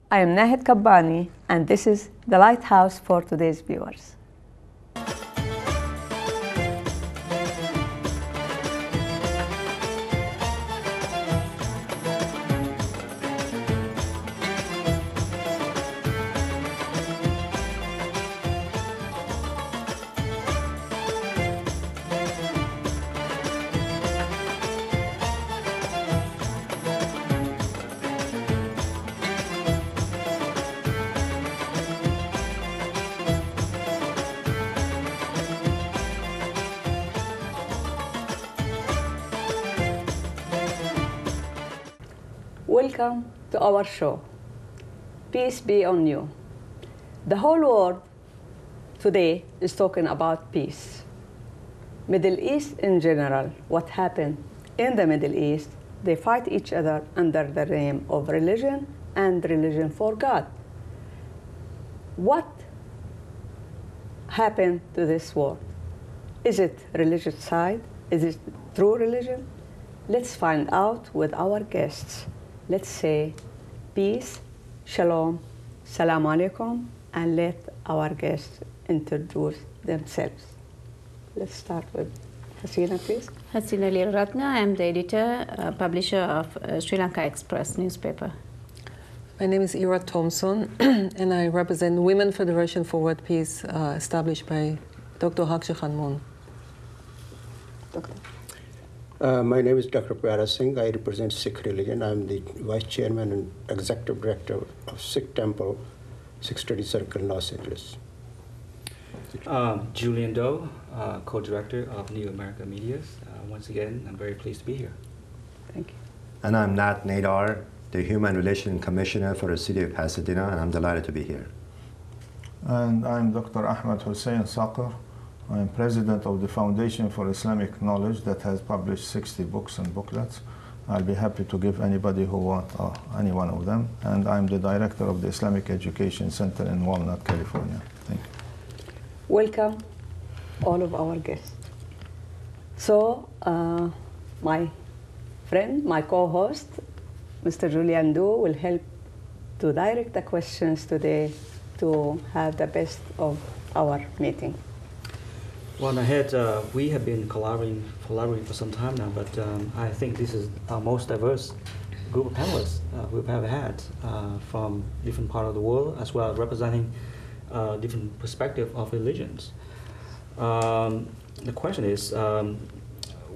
I am Nahid Kabbani, and this is the Lighthouse for today's viewers. Welcome to our show. Peace be on you. The whole world today is talking about peace. Middle East in general, what happened in the Middle East, they fight each other under the name of religion and religion for God. What happened to this world? Is it religious side? Is it true religion? Let's find out with our guests. Let's say peace, shalom, salam alaikum, and let our guests introduce themselves. Let's start with Hasina, please. Hasina Lilratna. I am the editor, publisher of Sri Lanka Express newspaper. My name is Ira Thompson, and I represent Women Federation for World Peace, established by Dr. Haksha Khanmoon. Doctor. My name is Dr. Pyara Singh. I represent Sikh religion. I'm the Vice Chairman and Executive Director of Sikh Temple, Sikh Study Circle, Los Angeles. Julian Doe, Co-Director of New America Media. Once again, I'm very pleased to be here. Thank you. And I'm Nat Nadar, the Human Relations Commissioner for the City of Pasadena, and I'm delighted to be here. And I'm Dr. Ahmed Hussein Saqr. I'm president of the Foundation for Islamic Knowledge that has published 60 books and booklets. I'll be happy to give anybody who wants any one of them. And I'm the director of the Islamic Education Center in Walnut, California. Thank you. Welcome, all of our guests. So, my friend, my co-host, Mr. Julian Doe, will help to direct the questions today to have the best of our meeting. Well, Nahid, we have been collaborating for some time now, but I think this is our most diverse group of panelists we've ever had from different parts of the world, as well as representing different perspectives of religions. The question is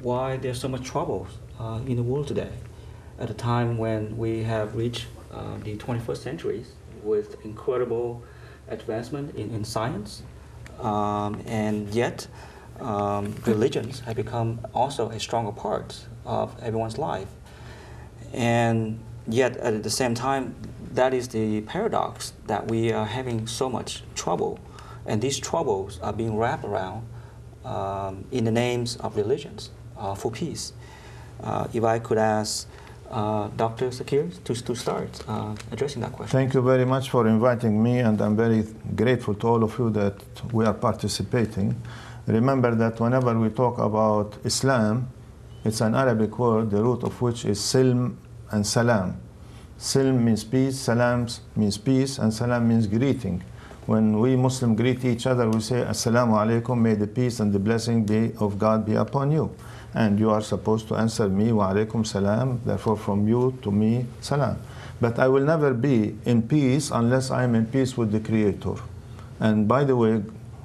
why there's so much trouble in the world today, at a time when we have reached the 21st century with incredible advancement in science. And yet, religions have become also a stronger part of everyone's life. And yet, at the same time, that is the paradox that we are having so much trouble. And these troubles are being wrapped around in the names of religions for peace. If I could ask Dr. Zakir to start addressing that question. Thank you very much for inviting me, and I'm very grateful to all of you that we are participating. Remember that whenever we talk about Islam, it's an Arabic word, the root of which is silm and salam. Silm means peace, salam means peace, and salam means greeting. When we Muslims greet each other, we say, Assalamu alaikum, may the peace and the blessing of God be upon you. And you are supposed to answer me, wa alaikum salam, therefore from you to me, salam. But I will never be in peace unless I am in peace with the Creator. And by the way,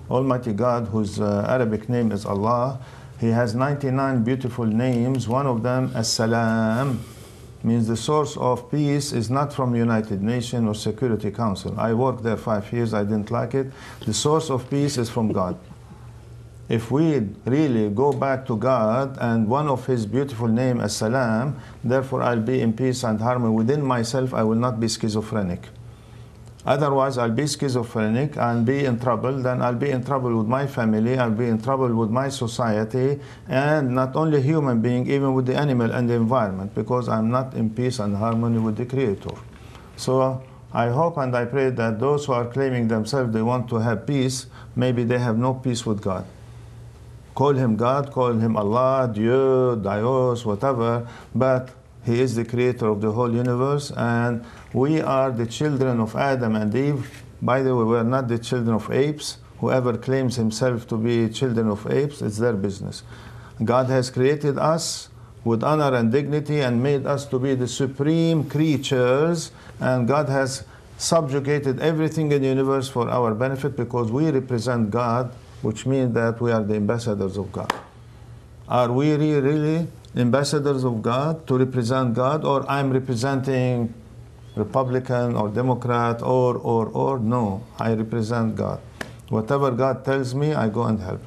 Almighty God, whose Arabic name is Allah, He has 99 beautiful names. One of them, As-Salam, means the source of peace is not from United Nations or Security Council. I worked there 5 years, I didn't like it. The source of peace is from God. If we really go back to God and one of His beautiful name as Salam, therefore I'll be in peace and harmony within myself. I will not be schizophrenic. Otherwise, I'll be schizophrenic and be in trouble. Then I'll be in trouble with my family. I'll be in trouble with my society, and not only human being, even with the animal and the environment, because I'm not in peace and harmony with the Creator. So I hope and I pray that those who are claiming themselves they want to have peace, maybe they have no peace with God. Call Him God, call Him Allah, Dieu, Dios, whatever, but He is the creator of the whole universe, and we are the children of Adam and Eve. By the way, we are not the children of apes. Whoever claims himself to be children of apes, it's their business. God has created us with honor and dignity and made us to be the supreme creatures, and God has subjugated everything in the universe for our benefit because we represent God, which means that we are the ambassadors of God. Are we really ambassadors of God to represent God, or I'm representing Republican or Democrat or? No, I represent God. Whatever God tells me, I go and help.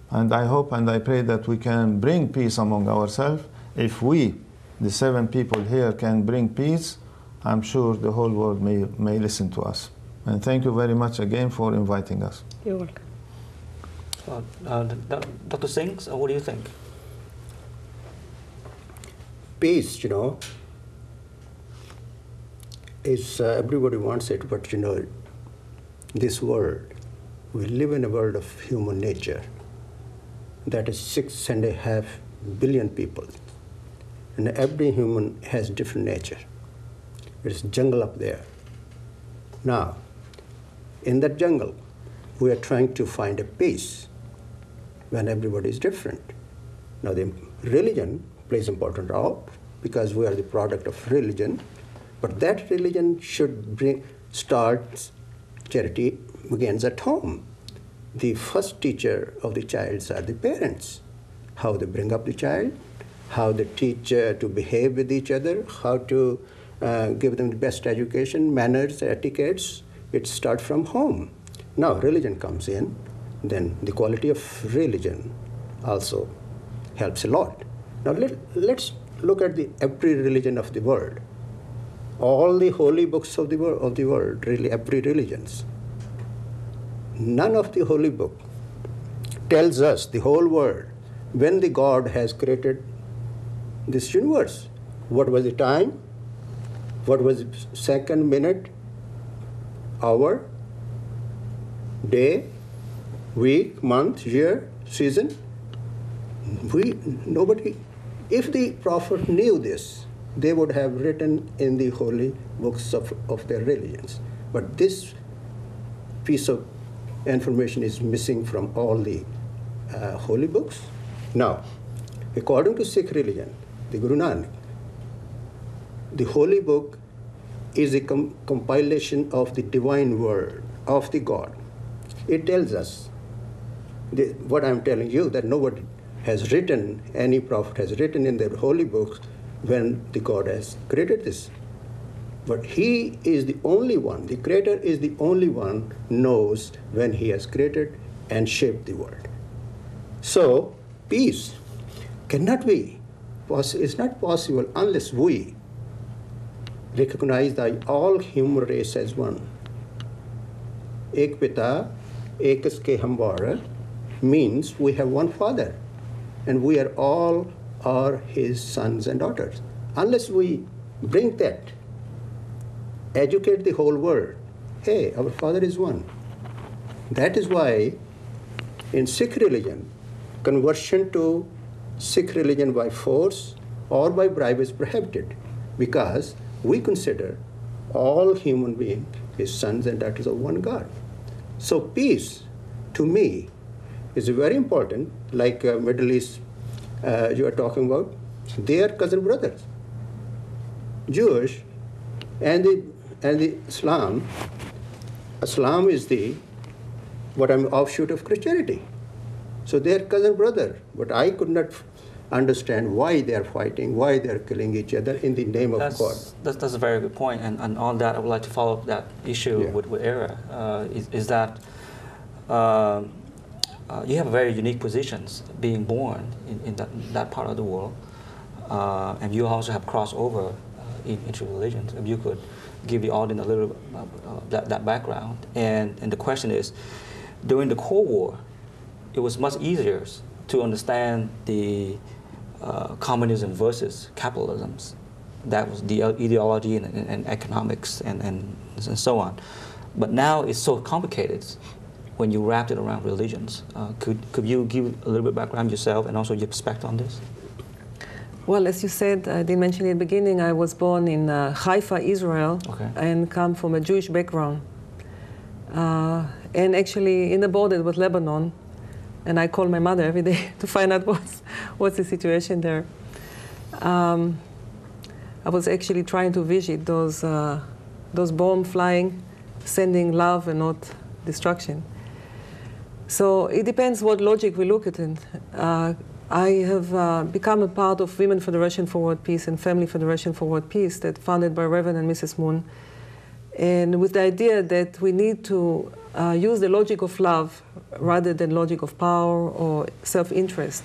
And I hope and I pray that we can bring peace among ourselves. If we, the 7 people here, can bring peace, I'm sure the whole world may listen to us. And thank you very much again for inviting us. You're welcome. Dr. Singh, what do you think? Peace, is everybody wants it, but this world, we live in a world of human nature. That is 6.5 billion people. And every human has different nature. There's a jungle up there. Now, in that jungle, we are trying to find a peace when everybody is different. Now, the religion plays an important role because we are the product of religion, but that religion should start charity begins at home. The first teacher of the child are the parents. How they bring up the child, how they teach to behave with each other, how to give them the best education, manners, etiquettes. It starts from home. Now religion comes in, then the quality of religion also helps a lot. Now let's look at every religion of the world. All the holy books of the world, really every religions. None of the holy book tells us, the whole world, when the God has created this universe. What was the time? What was the second, minute, hour, day, week, month, year, season? Nobody. If the prophet knew this, they would have written in the holy books of their religions. But this piece of information is missing from all the holy books. Now, according to Sikh religion, the Guru Nanak, the holy book is a compilation of the divine word of the God. It tells us what I'm telling you, that nobody has written, any prophet has written in their holy books when the God has created this. But he is the only one, the creator is the only one knows when he has created and shaped the world. So, peace cannot be, is not possible unless we recognize that all human race as one. Ek pita, ekas ke hambara means we have one father and we are all his sons and daughters. Unless we bring that, educate the whole world, hey, our father is one. That is why in Sikh religion, conversion to Sikh religion by force or by bribe is prohibited, because we consider all human beings as sons and daughters of one God. So peace, to me, is very important, like Middle East you are talking about. They are cousin brothers. Jewish and the Islam is the offshoot of Christianity. So they are cousin brother. But I could not understand why they are fighting, why they are killing each other in the name of God. That's a very good point. And on that, I would like to follow up that issue with Era, is that you have very unique positions being born in that part of the world, and you also have crossover into religions. If you could give the audience a little that background. And the question is, during the Cold War, it was much easier to understand the communism versus capitalism. That was the ideology and economics and so on. But now it's so complicated when you wrap it around religions. Could you give a little bit of background yourself and also your perspective on this? Well, as you said, I didn't mention in the beginning, I was born in Haifa, Israel, and come from a Jewish background. And actually in the border with Lebanon, and I call my mother every day to find out what's the situation there. I was actually trying to visit those bombs flying, sending love and not destruction. So it depends what logic we look at it. I have become a part of Women Federation for World Peace and Family Federation for World Peace, that founded by Reverend and Mrs. Moon, and with the idea that we need to use the logic of love rather than logic of power or self-interest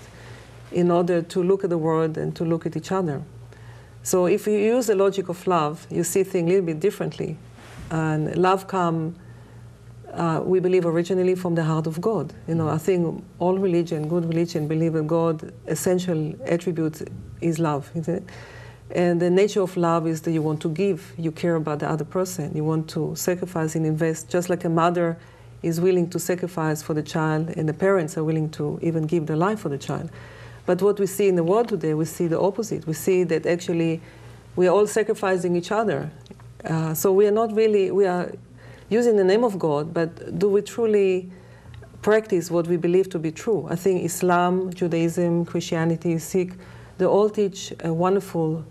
in order to look at the world and to look at each other. So if you use the logic of love, you see things a little bit differently. And love comes, we believe, originally from the heart of God. You know, I think all religion, good religion, believe that God, essential attribute is love, isn't it? And the nature of love is that you want to give, you care about the other person, you want to sacrifice and invest, just like a mother is willing to sacrifice for the child, and the parents are willing to even give their life for the child. But what we see in the world today, we see the opposite. We see that actually we are all sacrificing each other. So we are not really, we are using the name of God, but do we truly practice what we believe to be true? I think Islam, Judaism, Christianity, Sikh, they all teach a wonderful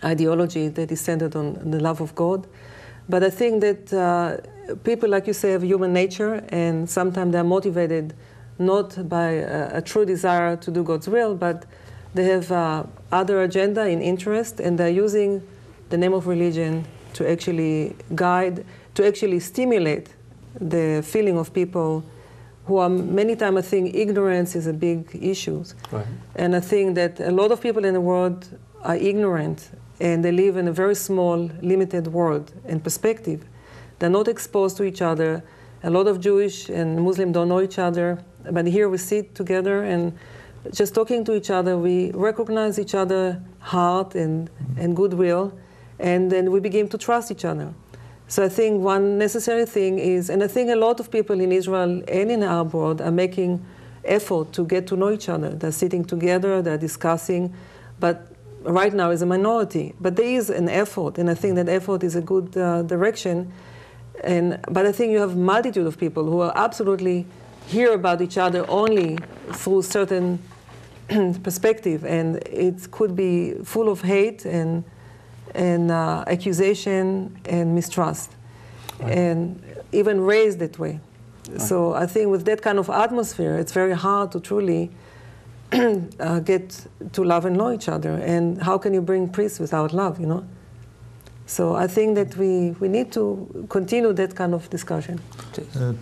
ideology that is centered on the love of God. But I think that people, like you say, have human nature, and sometimes they're motivated not by a true desire to do God's will, but they have other agenda and interest, and they're using the name of religion to actually guide, to actually stimulate the feeling of people who are, many times, I think ignorance is a big issue. Right. And I think that a lot of people in the world are ignorant, and they live in a very small, limited world and perspective. They're not exposed to each other. A lot of Jewish and Muslim don't know each other, but here we sit together and just talking to each other, we recognize each other's heart and goodwill, and then we begin to trust each other. So I think one necessary thing is, and I think a lot of people in Israel and in our world are making effort to get to know each other. They're sitting together, they're discussing, but right now is a minority. But there is an effort, and I think that effort is a good direction. But I think you have a multitude of people who are absolutely hear about each other only through certain perspective, and it could be full of hate and accusation and mistrust, right. And even raised that way. Right. So I think with that kind of atmosphere, it's very hard to truly get to love and know each other. And how can you bring peace without love, you know? So I think that we need to continue that kind of discussion.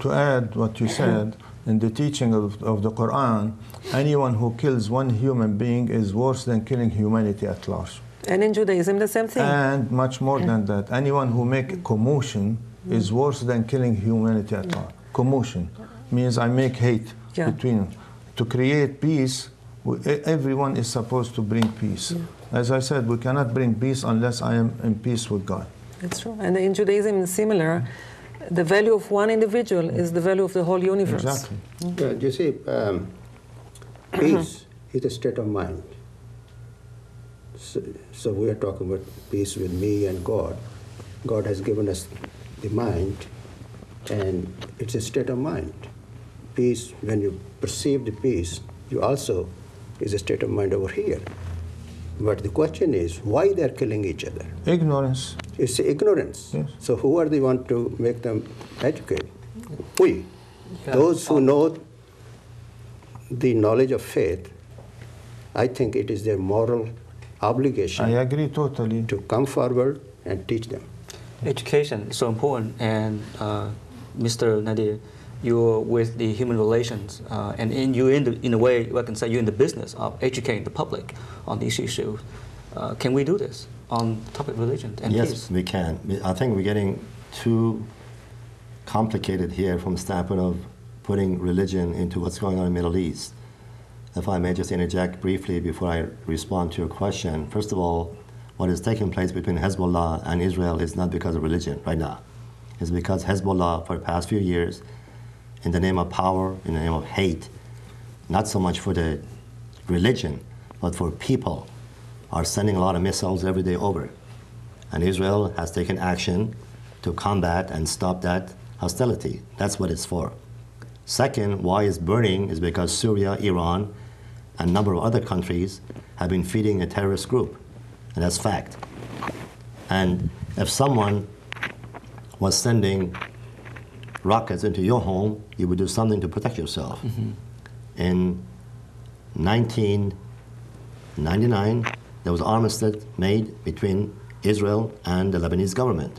To add what you said, in the teaching of the Quran, anyone who kills one human being is worse than killing humanity at large. And in Judaism, the same thing. And much more than that. Anyone who makes commotion is worse than killing humanity at large. Commotion means I make hate between them. To create peace, everyone is supposed to bring peace. As I said, we cannot bring peace unless I am in peace with God. That's true. And in Judaism, it's similar. The value of one individual is the value of the whole universe. Exactly. You see, peace is a state of mind. So we are talking about peace with me and God. God has given us the mind, and it's a state of mind. Peace, when you perceive the peace, you also is a state of mind over here. But the question is, why they're killing each other? Ignorance. It's ignorance. Yes. So who are the ones to make them educate? We. Those who know the knowledge of faith, I think it is their moral obligation. I agree totally. To come forward and teach them. Education is so important, and Mr. Nadir, you're with the human relations, and in a way, I can say you're in the business of educating the public on these issues. Can we do this on the topic of religion and peace? Yes, we can. I think we're getting too complicated here from the standpoint of putting religion into what's going on in the Middle East. If I may just interject briefly before I respond to your question. First of all, what is taking place between Hezbollah and Israel is not because of religion right now. It's because Hezbollah, for the past few years, in the name of power, in the name of hate, not so much for the religion, but for people, are sending a lot of missiles every day over. And Israel has taken action to combat and stop that hostility. That's what it's for. Second, why it's burning is because Syria, Iran, and a number of other countries have been feeding a terrorist group, and that's fact. And if someone was sending rockets into your home, you would do something to protect yourself. In 1999, there was an armistice made between Israel and the Lebanese government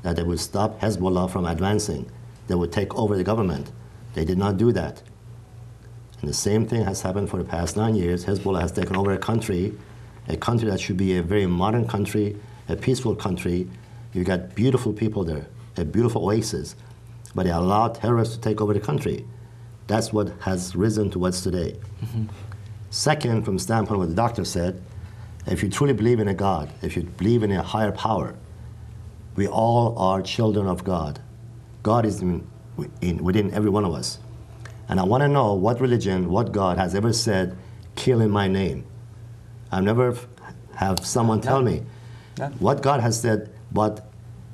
that they would stop Hezbollah from advancing. They would take over the government. They did not do that. And the same thing has happened for the past 9 years. Hezbollah has taken over a country that should be a very modern country, a peaceful country. You've got beautiful people there, a beautiful oasis, but they allow terrorists to take over the country. That's what has risen to what's today. Second, from the standpoint of what the doctor said, if you truly believe in a God, if you believe in a higher power, we all are children of God. God is within every one of us. And I want to know what religion, what God has ever said, kill in my name. I've never have someone tell me what God has said, but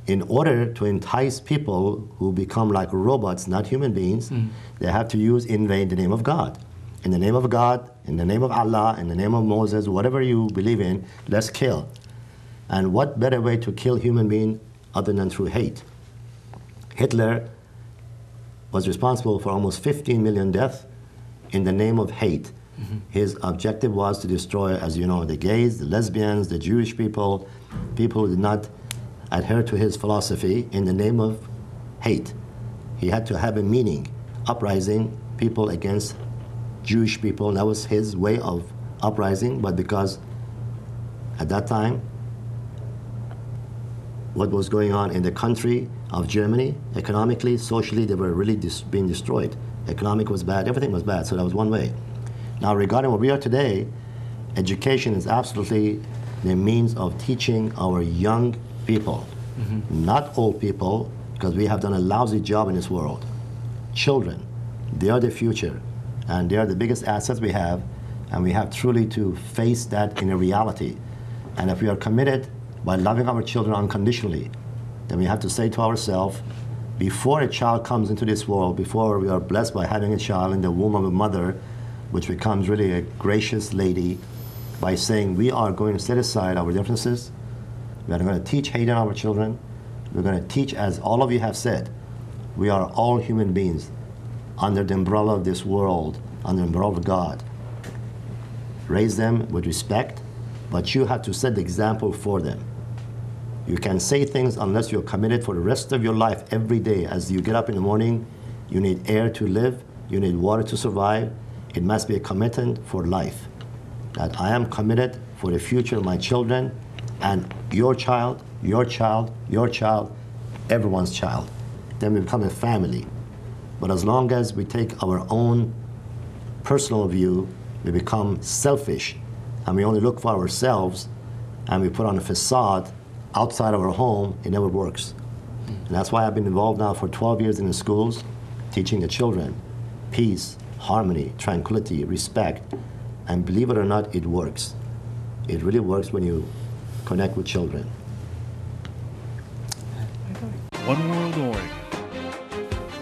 in order to entice people who become like robots, not human beings, they have to use in vain the name of God. In the name of God, in the name of Allah, in the name of Moses, whatever you believe in, let's kill. And what better way to kill human being other than through hate? Hitler was responsible for almost 15 million deaths in the name of hate. His objective was to destroy, as you know, the gays, the lesbians, the Jewish people, people who did not adhere to his philosophy in the name of hate. He had to have a meaning, uprising people against Jewish people. That was his way of uprising, but because at that time, what was going on in the country of Germany, economically, socially, they were really being destroyed. Economic was bad, everything was bad, so that was one way. Now, regarding where we are today, education is absolutely the means of teaching our young people, not old people, because we have done a lousy job in this world. Children, they are the future, and they are the biggest assets we have, and we have truly to face that in a reality. And if we are committed by loving our children unconditionally, then we have to say to ourselves, before a child comes into this world, before we are blessed by having a child in the womb of a mother, which becomes really a gracious lady, by saying we are going to set aside our differences, we are going to teach hate in our children, we're going to teach, as all of you have said, we are all human beings under the umbrella of this world, under the umbrella of God. Raise them with respect, but you have to set the example for them. You can say things unless you're committed for the rest of your life every day. As you get up in the morning, you need air to live, you need water to survive. It must be a commitment for life. That I am committed for the future of my children and your child, your child, your child, everyone's child. Then we become a family. But as long as we take our own personal view, we become selfish, and we only look for ourselves, and we put on a facade outside of our home, it never works. And that's why I've been involved now for 12 years in the schools, teaching the children peace, harmony, tranquility, respect, and believe it or not, it works. It really works when you connect with children. One World Org,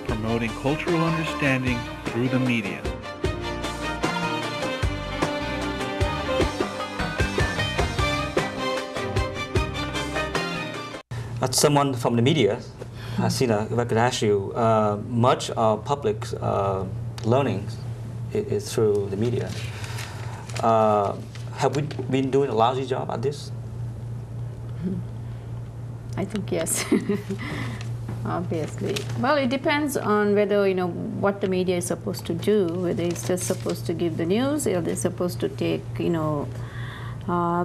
promoting cultural understanding through the media. As someone from the media, Sina, if I could ask you, much of public learning is through the media. Have we been doing a lousy job at this? I think yes. Obviously. Well, it depends on whether, what the media is supposed to do, whether it's just supposed to give the news, or they're supposed to take,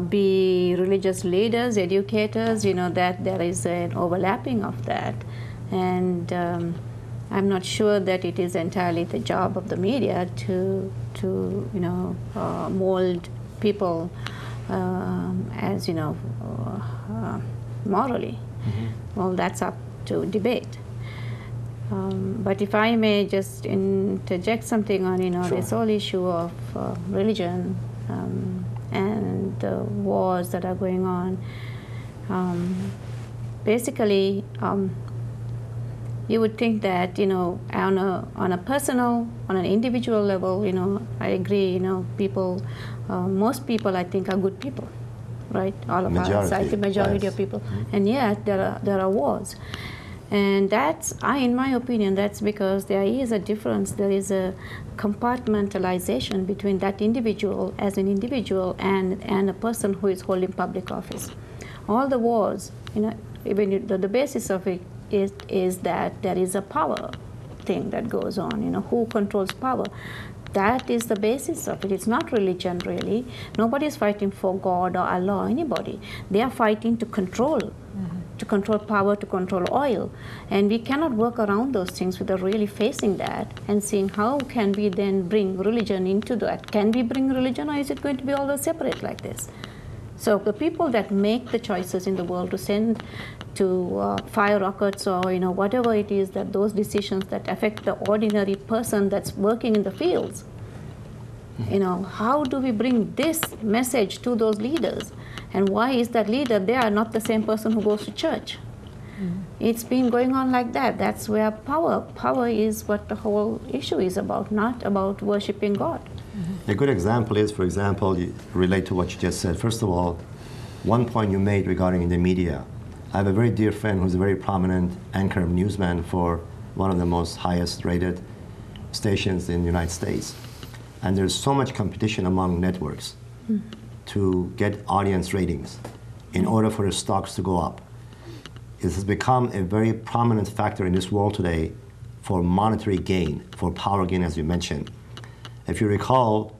be religious leaders, educators, that there is an overlapping of that. And I'm not sure that it is entirely the job of the media to mold people as, morally. Well, that's up to debate. But if I may just interject something on, Sure. this whole issue of religion, and the wars that are going on. Basically, you would think that, on a personal, on an individual level, I agree, people, most people I think are good people, right? All of us, I think majority of people. And yet there are wars. And in my opinion, that's because there is a difference, there is a compartmentalization between that individual as an individual and a person who is holding public office. All the wars, even the basis of it is that there is a power thing that goes on, who controls power. That is the basis of it. It's not religion, really. Nobody is fighting for God or Allah or anybody. They are fighting to control. To control power, to control oil. And we cannot work around those things without really facing that and seeing how can we then bring religion into that. Can we bring religion, or is it going to be always separate like this? So the people that make the choices in the world to send to fire rockets or whatever it is, that those decisions that affect the ordinary person that's working in the fields, how do we bring this message to those leaders? And why is that leader, they are not the same person who goes to church? It's been going on like that. That's where power is what the whole issue is about, not about worshiping God. A good example is, for example, you relate to what you just said. First of all, one point you made regarding the media. I have a very dear friend who's a very prominent anchor newsman for one of the most highest rated stations in the United States. And there's so much competition among networks to get audience ratings in order for the stocks to go up. It has become a very prominent factor in this world today for monetary gain, for power gain, as you mentioned. If you recall,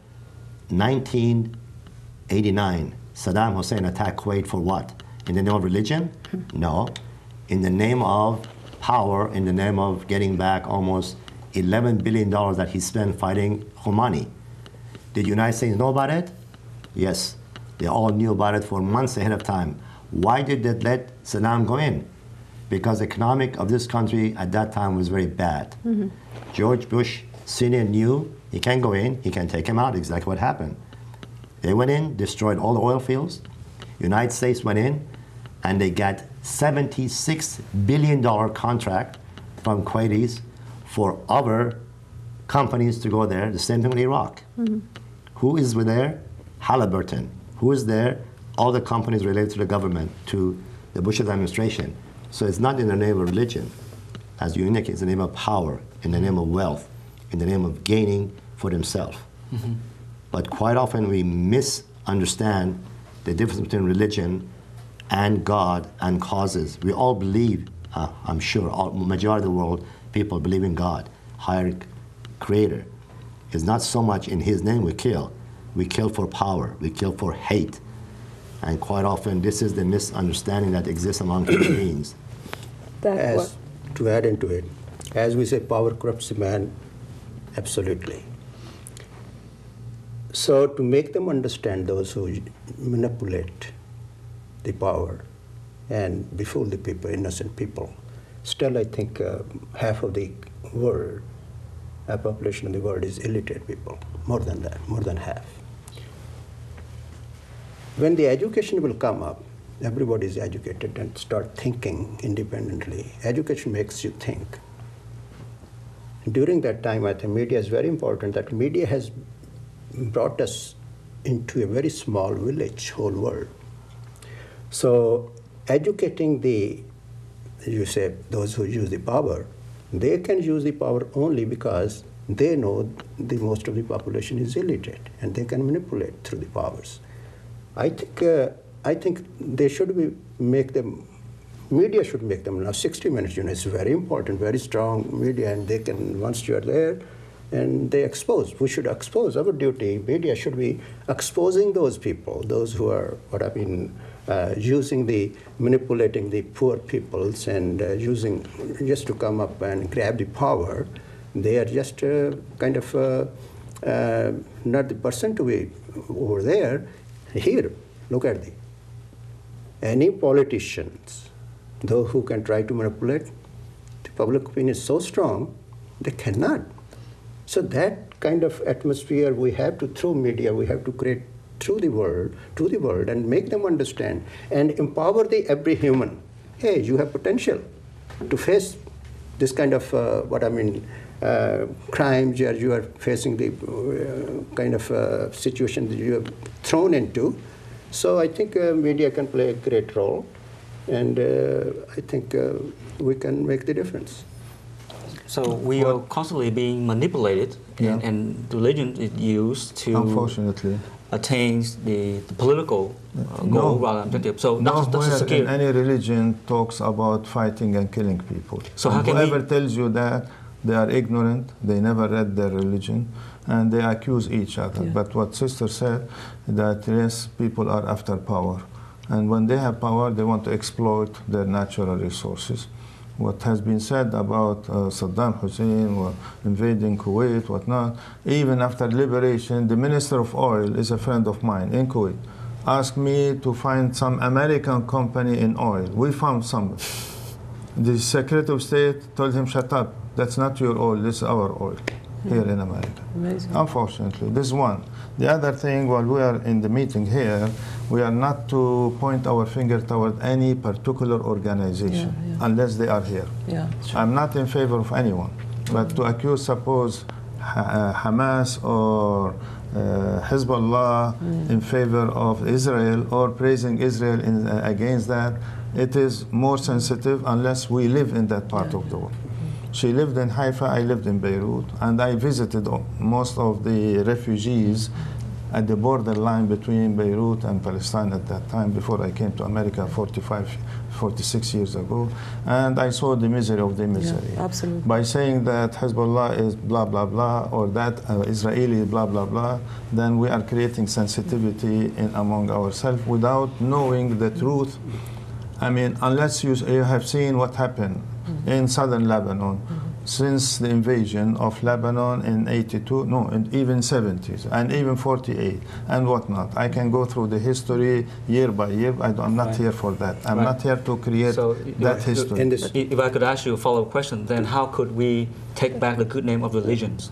1989, Saddam Hussein attacked Kuwait for what? In the name of religion? No. In the name of power, in the name of getting back almost $11 billion that he spent fighting Khomeini. Did the United States know about it? Yes. They all knew about it for months ahead of time. Why did they let Saddam go in? Because the economic of this country at that time was very bad. George Bush Sr. knew he can go in, he can take him out, exactly what happened. They went in, destroyed all the oil fields. United States went in, and they got $76 billion contract from Kuwaitis for other companies to go there. The same thing with Iraq. Who is there? Halliburton. Who is there? All the companies related to the government, to the Bush administration. So it's not in the name of religion, as you indicate, it's in the name of power, in the name of wealth, in the name of gaining for themselves. But quite often we misunderstand the difference between religion and God and causes. We all believe, I'm sure, majority of the world, people believe in God, higher creator. It's not so much in his name we kill. We kill for power, we kill for hate. And quite often this is the misunderstanding that exists among human beings. To add into it, as we say, power corrupts a man, absolutely. So to make them understand, those who manipulate the power and befool the people, innocent people, still I think half of the world, a population of the world is illiterate people, more than that, more than half. When the education will come up, everybody is educated and start thinking independently. Education makes you think. During that time, I think media is very important. That media has brought us into a very small village, whole world. So educating you say, those who use the power, they can use the power only because they know most of the population is illiterate and they can manipulate through the powers. I think they should media should make them now 60 Minutes, it's very important, very strong media, and they can, once you are there, and they expose. We should expose. Our duty, media should be exposing those people, those who are, manipulating the poor peoples and using just to come up and grab the power. They are just kind of not the person to be over there. Here, look at any politicians, those who can try to manipulate, the public opinion is so strong, they cannot. So that kind of atmosphere we have to, through media, we have to create through the world, and make them understand and empower every human. Hey, you have potential to face this kind of crimes, or you are facing the kind of situation that you are thrown into. So I think media can play a great role, and I think we can make the difference. So we are constantly being manipulated, and religion is used to, unfortunately, attain the political goal rather than objective. So that's in any religion talks about fighting and killing people. So how can whoever tells you that, they are ignorant, they never read their religion, and they accuse each other. Yeah. But what Sister said, that yes, people are after power. And when they have power, they want to exploit their natural resources. What has been said about Saddam Hussein or invading Kuwait, whatnot, even after liberation, the Minister of Oil is a friend of mine in Kuwait. Asked me to find some American company in oil. We found some. The Secretary of State told him, shut up, that's not your oil, this is our oil here in America. Amazing. Unfortunately, this is one. The other thing, while we are in the meeting here, we are not to point our finger toward any particular organization unless they are here. Yeah, sure. I'm not in favor of anyone, but to accuse, suppose, Hamas or Hezbollah in favor of Israel or praising Israel against that, it is more sensitive unless we live in that part of the world. She lived in Haifa, I lived in Beirut, and I visited most of the refugees at the borderline between Beirut and Palestine at that time, before I came to America 46 years ago, and I saw the misery of the misery. Yeah, absolutely. By saying that Hezbollah is blah, blah, blah, or that Israeli is blah, blah, blah, then we are creating sensitivity among ourselves without knowing the truth. I mean, unless you have seen what happened in southern Lebanon since the invasion of Lebanon in 82, no, and even 70s, and even 48, and whatnot. I can go through the history year by year. I'm not here for that. I'm not here to create that history. If I could ask you a follow-up question, then how could we take back the good name of religions?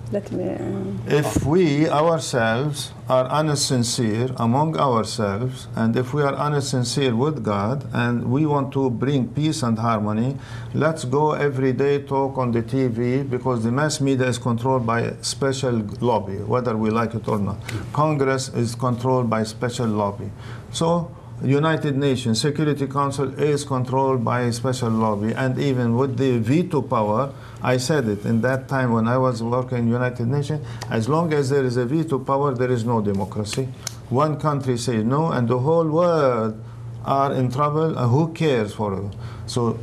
If we ourselves are honest, sincere among ourselves, and if we are honest, sincere with God, and we want to bring peace and harmony, let's go every day talk on the TV, because the mass media is controlled by a special lobby, whether we like it or not. Congress is controlled by a special lobby. So United Nations Security Council is controlled by a special lobby, and even with the veto power, I said it in that time when I was working in United Nations, as long as there is a veto power, there is no democracy. One country says no, and the whole world are in trouble, who cares for it? So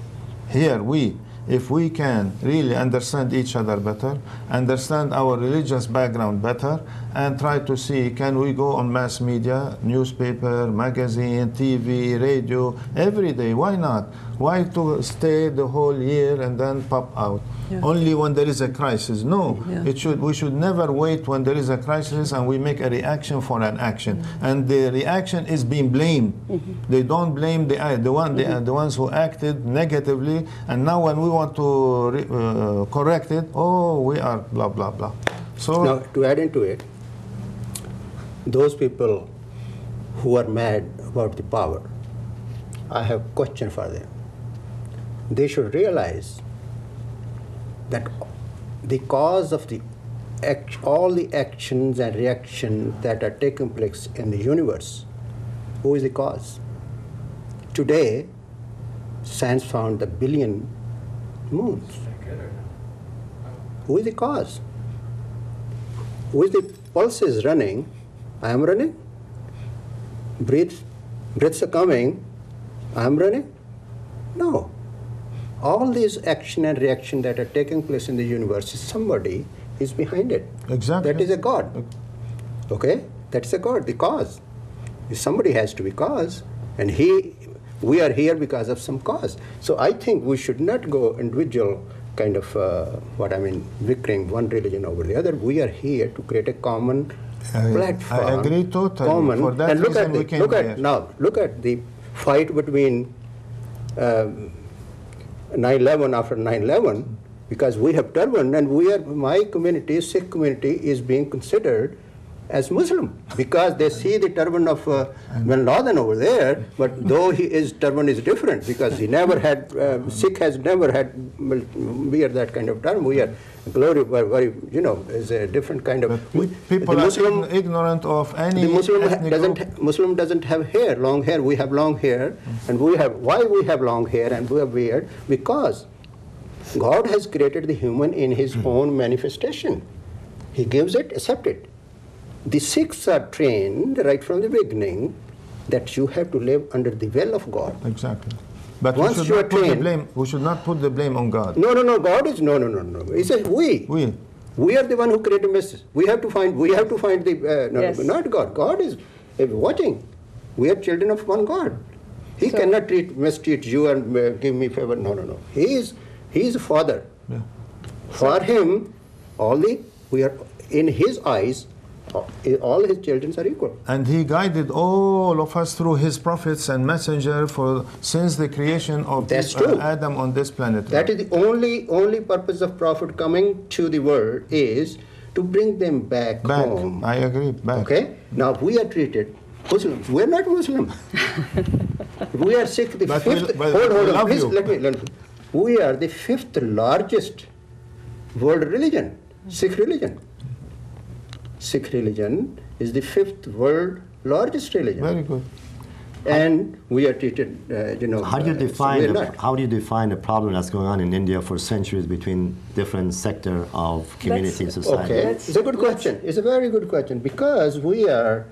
here if we can really understand each other better, understand our religious background better, and try to see, can we go on mass media, newspaper, magazine, TV, radio, every day? Why not? Why to stay the whole year and then pop out? Yeah. Only when there is a crisis. No, we should never wait when there is a crisis and we make a reaction for an action. And the reaction is being blamed. They don't blame the ones who acted negatively, and now when we want to correct it, oh, we are blah, blah, blah. So now, to add into it, those people who are mad about the power, I have a question for them. They should realize that the cause of all the actions and reactions that are taking place in the universe, who is the cause? Today, science found 1 billion moons. Who is the cause? Who is the pulses running? I am running. Breaths are coming. I am running. No. All these action and reaction that are taking place in the universe, somebody is behind it. Exactly. That is a God. Okay? That's a God, the cause. Somebody has to be cause, and we are here because of some cause. So I think we should not go individual kind of, victoring one religion over the other. We are here to create a common platform. I agree totally. Common. For that and look at the fight between 9/11 after 9/11, because we have turbaned, and my community, Sikh community, is being considered as Muslim because they see the turban of Bin Laden over there, but though his turban is different because he never had, Sikh has never had wear that kind of turban. We are glory, very, you know, is a different kind of. People are ignorant of any. The Muslim doesn't have hair, long hair. We have long hair, and we have, why we have long hair and we have beard? Because God has created the human in his own manifestation. He gives it, accept it. The Sikhs are trained right from the beginning that you have to live under the will of God. Exactly. But once we should, you are not put the trained, blame, we should not put the blame on God. No, God is, no. He says we. We are the one who create a message. We have to find the, yes. not God. God is watching. We are children of one God. He cannot mistreat you and give me favor. No. He is a father. Yeah. For him, we are in his eyes, all his children are equal. And he guided all of us through his prophets and messengers since the creation of Adam on this planet. That is the only purpose of prophet coming to the world is to bring them back home. I agree. Back. Okay. Now we are treated Muslims. We are not Muslim. We are Sikh. The fifth. Hold on. Please let me. We are the fifth largest world religion. Sikh religion. Sikh religion is the fifth world largest religion. Very good. And we are treated, How do you define the problem that's going on in India for centuries between different sector of community society? Okay, it's a good question. It's a very good question because we are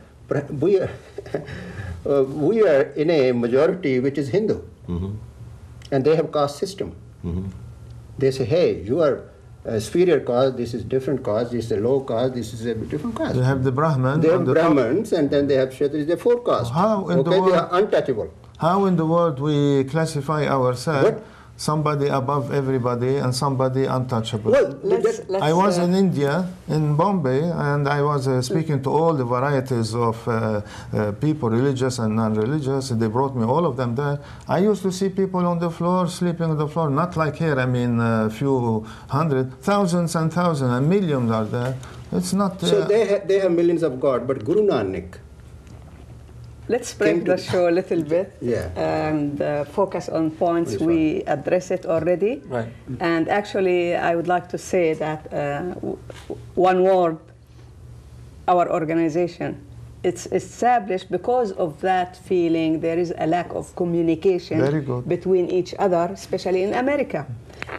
in a majority which is Hindu, and they have caste system. They say, hey, you are a superior caste, this is different caste, this is a low caste, this is a different caste. They have the Brahmins. They have Brahmins, and then they have Kshatriyas, they have four castes. They are untouchable. How in the world we classify ourselves? Somebody above everybody and somebody untouchable. Well, I was in India, in Bombay, and I was speaking to all the varieties of people, religious and non-religious. They brought me all of them there. I used to see people on the floor, sleeping on the floor, not like here, I mean a few hundred, thousands and thousands, and millions are there. It's not... So they have millions of God, but Guru Nanak... Let's break the show a little bit and focus on points. We addressed it already. Right. And actually, I would like to say that one word, our organization, it's established because of that feeling there is a lack of communication between each other, especially in America.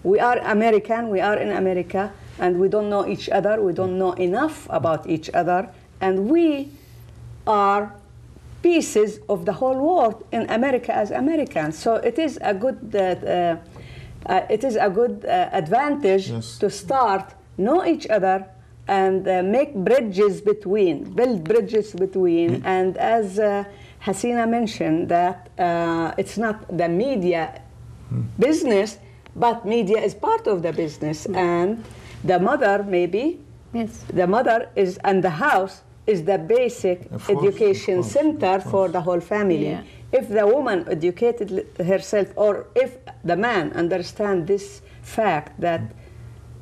We are American, we are in America, and we don't know each other, we don't know enough about each other, and we are pieces of the whole world in America as Americans. So it is a good advantage to start know each other and make bridges between, build bridges between. And as Hasina mentioned, that it's not the media business, but media is part of the business. And the mother, maybe, the mother is, and the house is the basic education center for the whole family. Yeah. If the woman educated herself, or if the man understands this fact that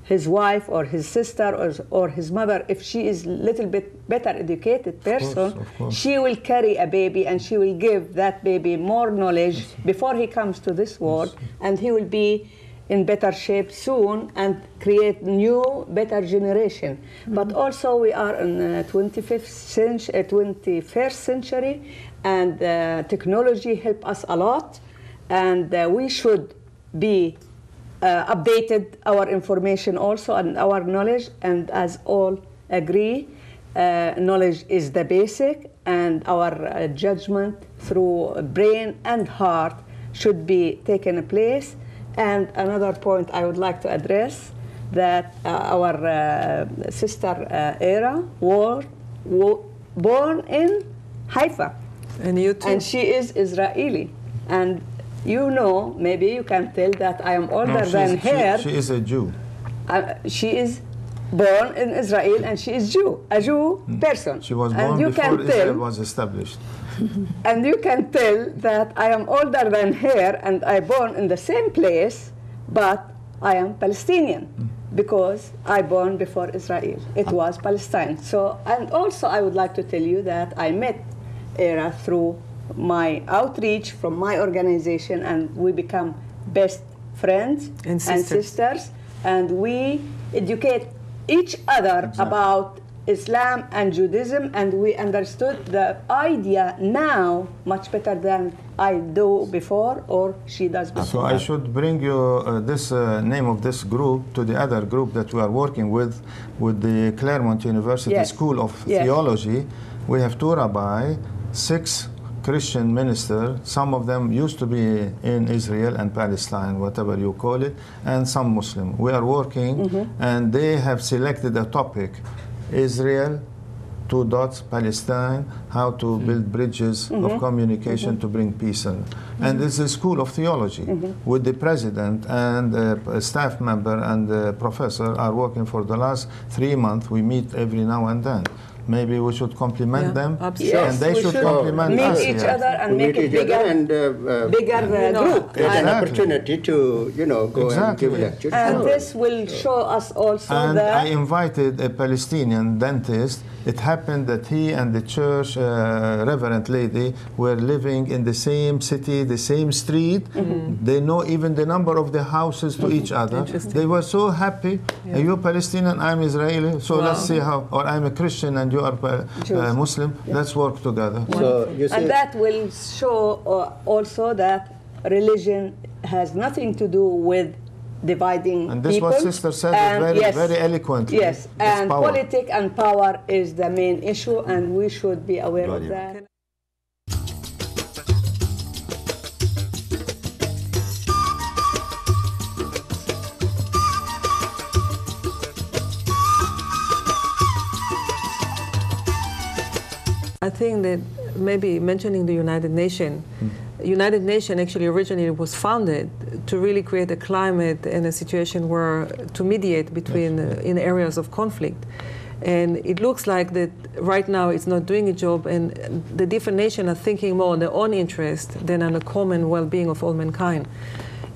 his wife or his sister or his mother, if she is a little bit better educated person, she will carry a baby and she will give that baby more knowledge before he comes to this world, and he will be in better shape soon and create new, better generation. But also we are in the 21st century, and technology help us a lot, and we should be updated our information also and our knowledge, and as all agree, knowledge is the basic, and our judgment through brain and heart should be taken place. And another point I would like to address, that our sister Era was born in Haifa. And you too. And she is Israeli. And you know, maybe you can tell that I am older than her. She is a Jew. She is born in Israel, and she is a Jew person. She was born before Israel was established. And you can tell that I am older than her, and I born in the same place, but I am Palestinian because I born before Israel. It was Palestine. So, and also I would like to tell you that I met Era through my outreach from my organization, and we become best friends and sisters, and we educate each other about Islam and Judaism, and we understood the idea now much better than I do before or she does before. So I should bring you this name of this group to the other group that we are working with the Claremont University School of Theology. We have 2 rabbis, 6 Christian ministers, some of them used to be in Israel and Palestine, whatever you call it, and some Muslim. We are working, and they have selected a topic, Israel, 2 dots, Palestine, how to build bridges of communication to bring peace. And this is a school of theology with the president and a staff member and a professor are working for the last 3 months. We meet every now and then. Maybe we should compliment them, and they should compliment us. Meet each other and make it bigger and bigger group. It's an opportunity to, go and give lectures. And this will show us also that. I invited a Palestinian dentist. It happened that he and the church reverend lady were living in the same city, the same street. They know even the number of the houses to each other. They were so happy. Are you Palestinian? I'm Israeli. So let's see how. Or I'm a Christian and you are Muslim. Let's work together. So you see, and that will show also that religion has nothing to do with dividing and this people. What Sister said very eloquently. Yes, and politics and power is the main issue, and we should be aware of that. I think that maybe mentioning the United Nations, United Nations actually originally was founded to really create a climate and a situation where to mediate between in areas of conflict. And it looks like that right now it's not doing a job, and the different nations are thinking more on their own interest than on the common well-being of all mankind.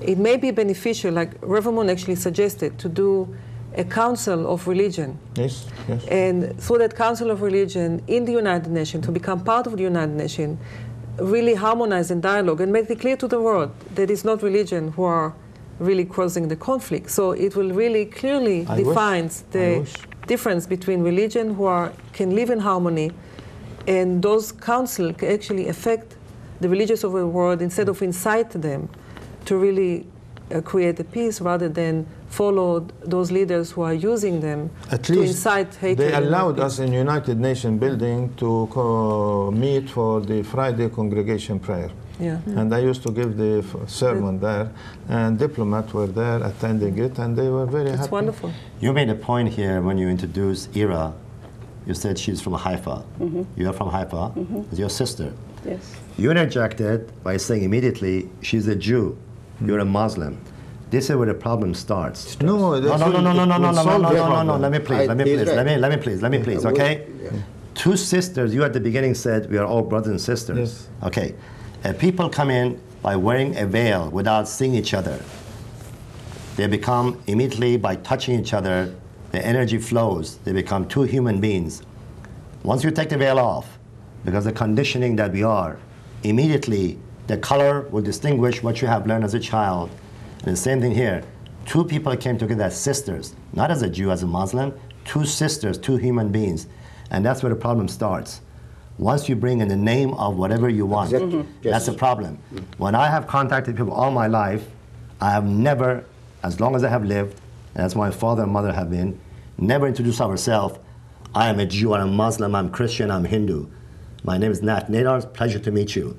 It may be beneficial, like Reverend Moon actually suggested, to do a council of religion. Yes, yes. And through that council of religion in the United Nations, to become part of the United Nations, really harmonize and dialogue and make it clear to the world that it's not religion who are really causing the conflict. So it will really clearly define the difference between religion who can live in harmony, and those councils can actually affect the religious of the world instead of incite them to really create a peace rather than follow those leaders who are using them to incite hatred. They allowed us in United Nations building to meet for the Friday congregation prayer. Yeah. And I used to give the sermon there, and diplomats were there attending it, and they were very happy. It's wonderful. You made a point here when you introduced Ira. You said she's from Haifa. You are from Haifa. It's your sister. Yes. You interjected by saying immediately, she's a Jew. You're a Muslim. This is where the problem starts. No, let me please, okay? Two sisters, you at the beginning said we are all brothers and sisters. Yes. Okay. People come in by wearing a veil without seeing each other. They become immediately by touching each other, the energy flows. They become two human beings. Once you take the veil off, because the conditioning that we are, immediately the color will distinguish what you have learned as a child. And the same thing here. Two people came together as sisters, not as a Jew, as a Muslim, two sisters, two human beings. And that's where the problem starts. Once you bring in the name of whatever you want, that's the problem. When I have contacted people all my life, I have never, as long as I have lived, and as my father and mother have been, never introduced ourselves. I am a Jew, I'm a Muslim, I'm Christian, I'm Hindu. My name is Nat Nadar, pleasure to meet you.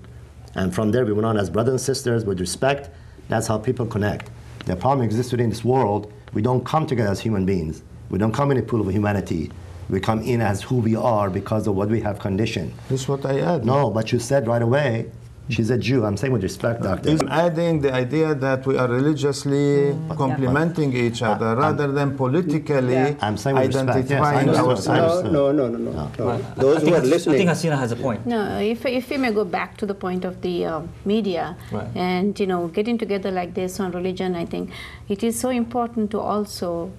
And from there we went on as brothers and sisters with respect. That's how people connect. The problem exists today in this world, we don't come together as human beings. We don't come in a pool of humanity. We come in as who we are because of what we have conditioned. This is what I add. No, but you said right away, She's a Jew. I'm saying with respect, doctor. He's adding the idea that we are religiously complementing each other rather than politically I'm saying with respect, identifying yes, I ourselves. understand. No. Those who are listening. I think Hasina has a point. No, if we may go back to the point of the media, Right. and getting together like this on religion, I think it is so important to also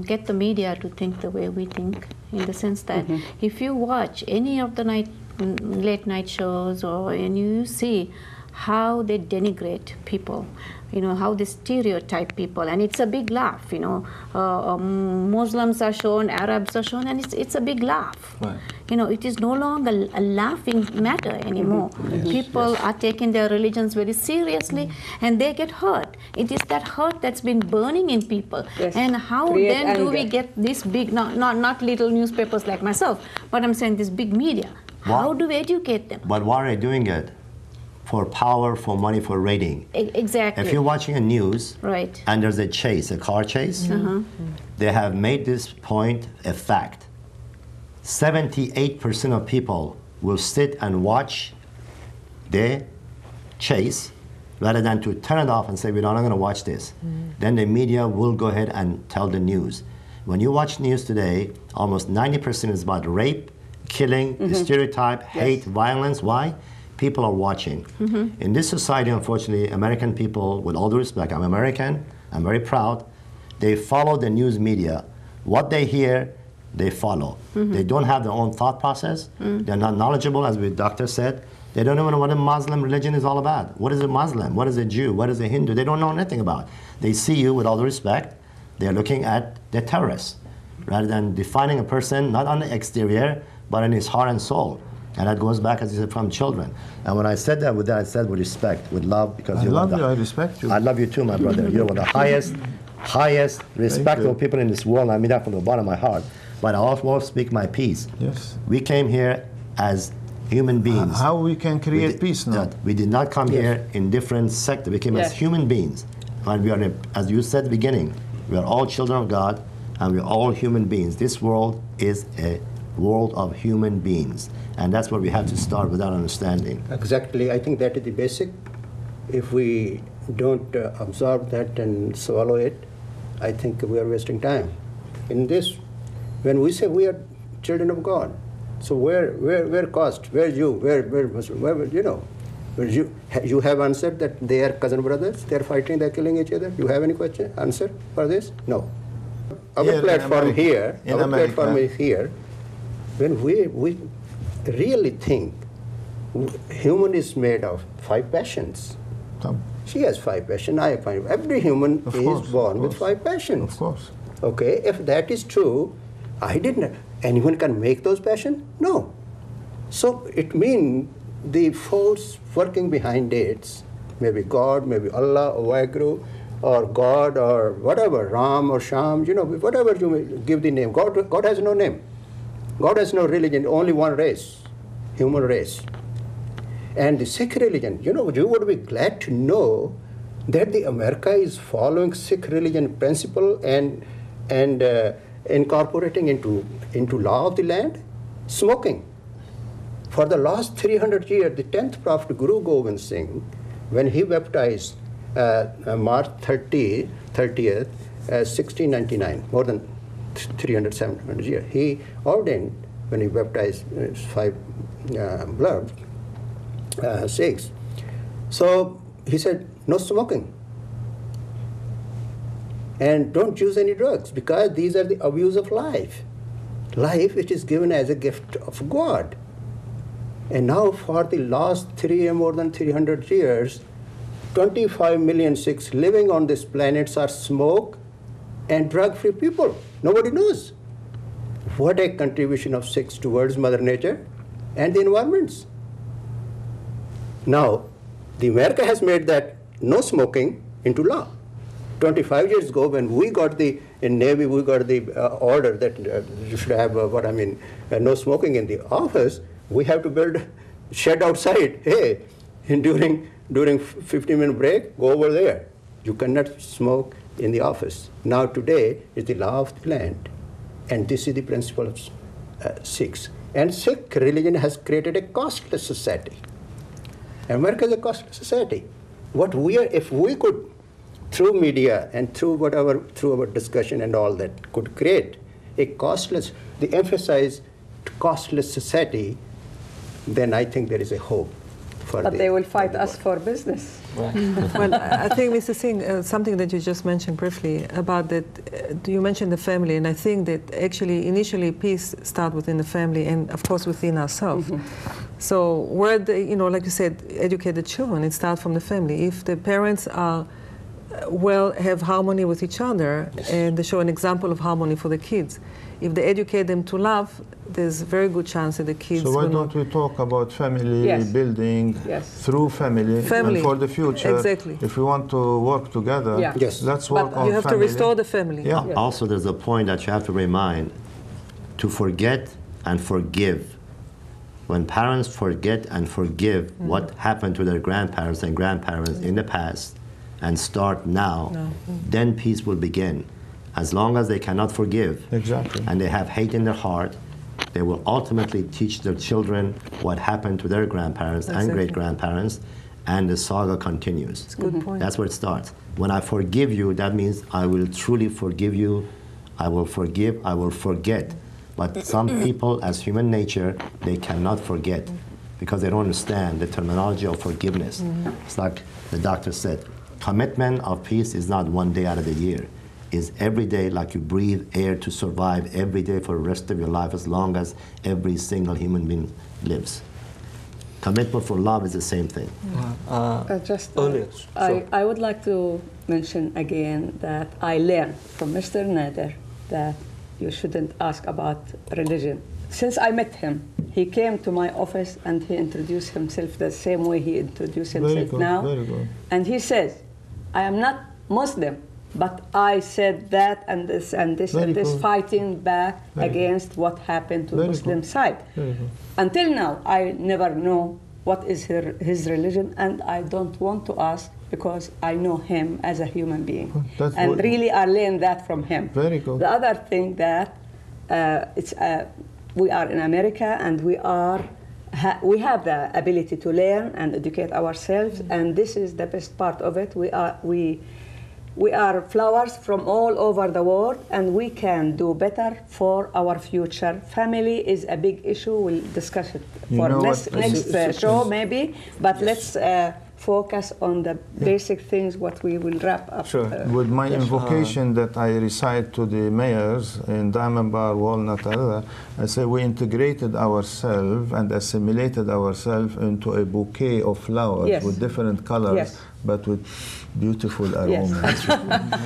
get the media to think the way we think, in the sense that if you watch any of the late night shows, and you see how they denigrate people, how they stereotype people, and it's a big laugh. Muslims are shown, Arabs are shown, and it's a big laugh. Right. It is no longer a laughing matter anymore. People are taking their religions very seriously, and they get hurt. It is that hurt that's been burning in people. Yes. And how Create then do we anger. get this big, not little newspapers like myself, but I'm saying this big media? How do we educate them? But why are they doing it? For power, for money, for rating. Exactly. If you're watching a news Right. and there's a chase, a car chase, they have made this point a fact. 78% of people will sit and watch the chase rather than to turn it off and say, we're not going to watch this. Then the media will go ahead and tell the news. When you watch news today, almost 90% is about rape, killing, stereotype, hate, violence. Why? People are watching. In this society, unfortunately, American people, with all due respect, I'm American, I'm very proud, they follow the news media. What they hear, they follow. They don't have their own thought process. They're not knowledgeable, as the doctor said. They don't even know what a Muslim religion is all about. What is a Muslim? What is a Jew? What is a Hindu? They don't know anything about. They see you, with all due respect, they're looking at the terrorists, rather than defining a person not on the exterior, but in his heart and soul. And that goes back, as you said, from children. And when I said that, I said with respect, with love, because I love you, I respect you. I love you too, my brother. You're one of the highest respectable people in this world. I mean that from the bottom of my heart. But I also speak my peace. Yes. We came here as human beings. How we can create peace now? We did not come here in different sectors. We came as human beings. And we are, as you said at the beginning, we are all children of God, and we are all human beings. This world is a world of human beings. And that's where we have to start, without understanding. Exactly. I think that is the basic. If we don't absorb that and swallow it, I think we are wasting time. In this, when we say we are children of God, so where caste, where Jew, where Muslim, where you have answered that they are cousin brothers, they are fighting, they are killing each other. You have any answer for this? No. Our platform here, platform is here. When we really think human is made of 5 passions. She has 5 passions, I have 5. Every human is born with 5 passions. Of course. Okay, if that is true, anyone can make those passions? No. So it means the force working behind it, maybe God, maybe Allah, or Waheguru, or God, or whatever, Ram or Sham, whatever you may give the name. God has no name. God has no religion, only one race, human race. And the Sikh religion, you would be glad to know that the America is following Sikh religion principle and incorporating into law of the land, smoking. For the last 300 years, the 10th Prophet Guru Gobind Singh, when he baptized March 30th, 1699, more than 300 years, he ordained, when he baptized 5 blood, 6. So he said, no smoking. And don't use any drugs, because these are the abuse of life. Life, it is given as a gift of God. And now for the last more than 300 years, 25 million Sikhs living on this planet are smoke and drug-free people. Nobody knows. What a contribution of Sikhs towards Mother Nature and the environments. Now, the America has made that no smoking into law. 25 years ago, when we got in Navy, we got the order that you should have, no smoking in the office, we have to build shed outside. Hey, during 15-minute break, go over there. You cannot smoke in the office. Now today is the law of the land. And this is the principle of Sikhs. And Sikh religion has created a costless society. America is a costless society. What we are, if we could, through media and through our discussion and all that, could create a costless, the emphasize costless society, then I think there is a hope for But they will fight us for business. Well, I think, Mr. Singh, something that you just mentioned briefly about that, you mentioned the family, and I think that actually initially peace starts within the family and of course within ourselves. So where the, you know, like you said, educated children, it starts from the family. If the parents are have harmony with each other, and they show an example of harmony for the kids, if they educate them to love, there's a very good chance that the kids So why will don't we talk about family building through family, and for the future? Exactly. If we want to work together, let's work on family. You have to restore the family. Yeah. Also, there's a point that you have to remind, to forget and forgive. When parents forget and forgive what happened to their grandparents and grandparents in the past and start now, then peace will begin. As long as they cannot forgive and they have hate in their heart, they will ultimately teach their children what happened to their grandparents and great-grandparents, and the saga continues. That's a good point. That's where it starts. When I forgive you, that means I will truly forgive you. I will forgive, I will forget. But some people, as human nature, they cannot forget because they don't understand the terminology of forgiveness. It's like the doctor said, commitment of peace is not one day out of the year. Is every day, like you breathe air to survive every day for the rest of your life, as long as every single human being lives. Commitment for love is the same thing. I would like to mention again that I learned from Mr. Nader that you shouldn't ask about religion. Since I met him, he came to my office and he introduced himself the same way he introduced himself now. Very good. And he says, I am not Muslim, but I said that and this and this and this, fighting back against what happened to the Muslim side. Until now, I never know what is his religion, and I don't want to ask because I know him as a human being. And really, I learned that from him. Very good. The other thing that we are in America, and we have the ability to learn and educate ourselves, and this is the best part of it. We are flowers from all over the world, and we can do better for our future. Family is a big issue. We'll discuss it for next show maybe, but let's focus on the basic things, what we will wrap up. Sure. With my invocation that I recite to the mayors in Diamond Bar, Walnut, I say we integrated ourselves and assimilated ourselves into a bouquet of flowers with different colors, but with beautiful aromas.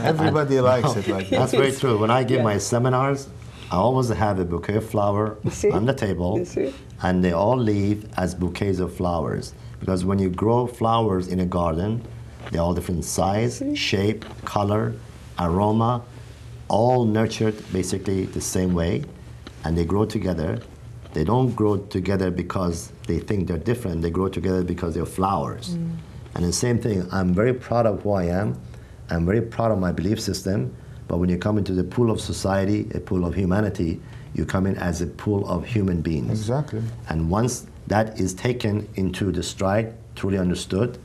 Everybody likes it like that. That's very true. When I give my seminars, I always have a bouquet of flower on the table, and they all leave as bouquets of flowers. Because when you grow flowers in a garden, they're all different size, shape, color, aroma, all nurtured basically the same way, and they grow together. They don't grow together because they think they're different. They grow together because they're flowers. And the same thing, I'm very proud of who I am. I'm very proud of my belief system. But when you come into the pool of society, a pool of humanity, you come in as a pool of human beings. Exactly. And once that is taken into the stride, truly understood,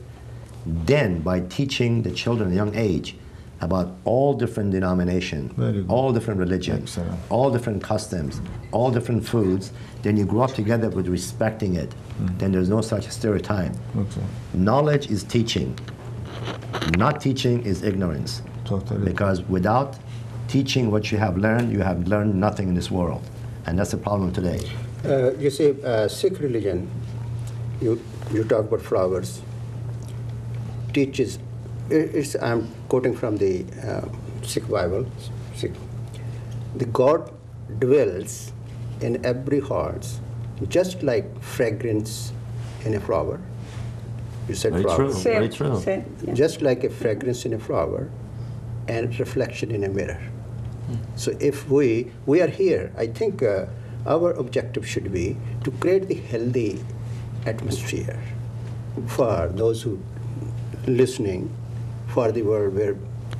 then by teaching the children at a young age about all different denominations, all different religions, all different customs, all different foods, then you grow up together with respecting it. Then there's no such stereotype. Knowledge is teaching. Not teaching is ignorance. Totally. Because without teaching what you have learned nothing in this world. And that's the problem today. You see, Sikh religion, you talk about flowers, teaches, I'm quoting from the Sikh Bible, the God dwells in every heart, just like fragrance in a flower. You said very flower. True. Very true. Just like a fragrance in a flower and reflection in a mirror. So if we are here, I think our objective should be to create the healthy atmosphere for those who listening, for the world where,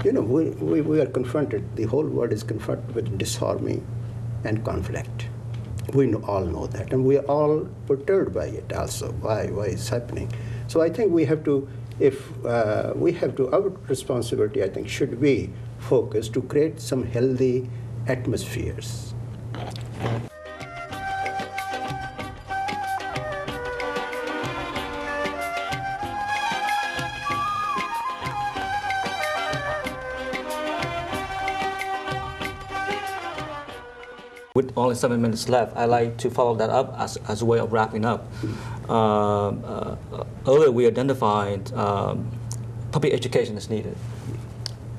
you know, we are confronted, the whole world is confronted with disharmony and conflict. We all know that, and we are all perturbed by it also, why it's happening. So I think we have to, our responsibility, I think, should be focused to create some healthy atmospheres. With only 7 minutes left, I'd like to follow that up as a way of wrapping up. Earlier we identified public education is needed,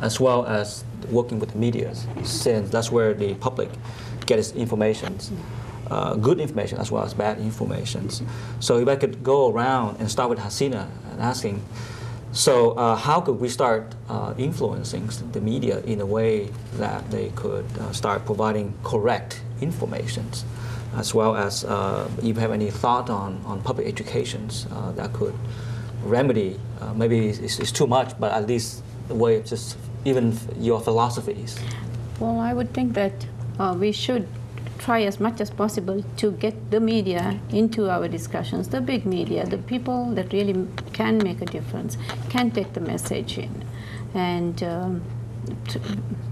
as well as working with the media, since that's where the public gets information, good information as well as bad information. So if I could go around and start with Hasina and asking, so how could we start influencing the media in a way that they could start providing correct information, as well as if you have any thought on public educations that could remedy, maybe it's too much, but at least the way of just even your philosophies. Well, I would think that we should try as much as possible to get the media into our discussions, the big media, the people that really can make a difference, can take the message in. And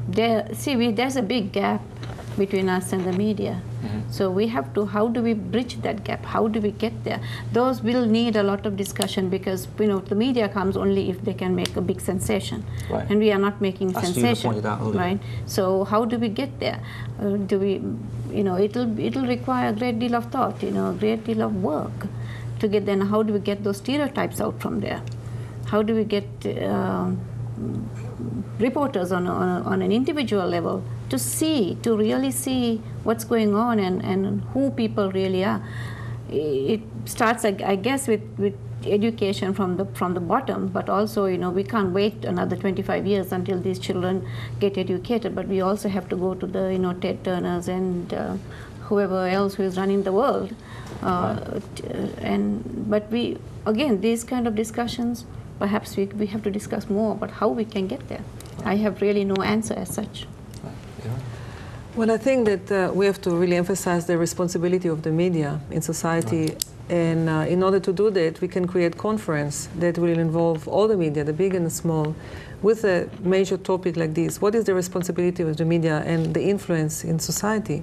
there's a big gap between us and the media. Mm-hmm. So we have to, how do we bridge that gap? How do we get there? Those will need a lot of discussion, because the media comes only if they can make a big sensation. Right. And we are not making sensation. Right? So how do we get there? It'll require a great deal of thought, a great deal of work to get there. And how do we get those stereotypes out from there? How do we get reporters on an individual level to really see what's going on and who people really are? It starts, I guess, with education from the bottom, but also, we can't wait another 25 years until these children get educated, but we also have to go to the, Ted Turners and whoever else who is running the world. But these kind of discussions, perhaps we have to discuss more about how we can get there. I have really no answer as such. Well, I think that we have to really emphasize the responsibility of the media in society. Right. And in order to do that, we can create conference that will involve all the media, the big and the small, with a major topic like this. What is the responsibility of the media and the influence in society?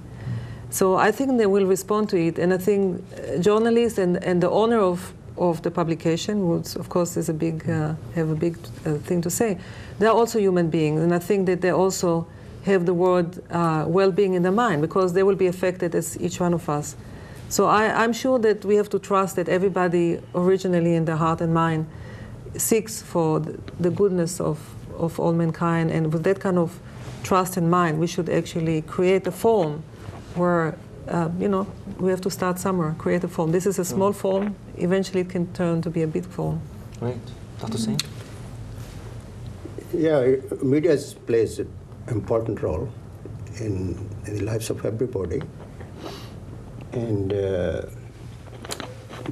So I think they will respond to it. And I think journalists and the owner of the publication, which of course is have a big thing to say, they're also human beings. And I think that they also have the word well-being in their mind, because they will be affected as each one of us. So I'm sure that we have to trust that everybody originally in their heart and mind seeks for the goodness of all mankind. And with that kind of trust in mind, we should actually create a form where, we have to start somewhere, create a form. This is a small form. Eventually it can turn to be a big form. Right. Dr. Singh? Yeah, media plays an important role in the lives of everybody. And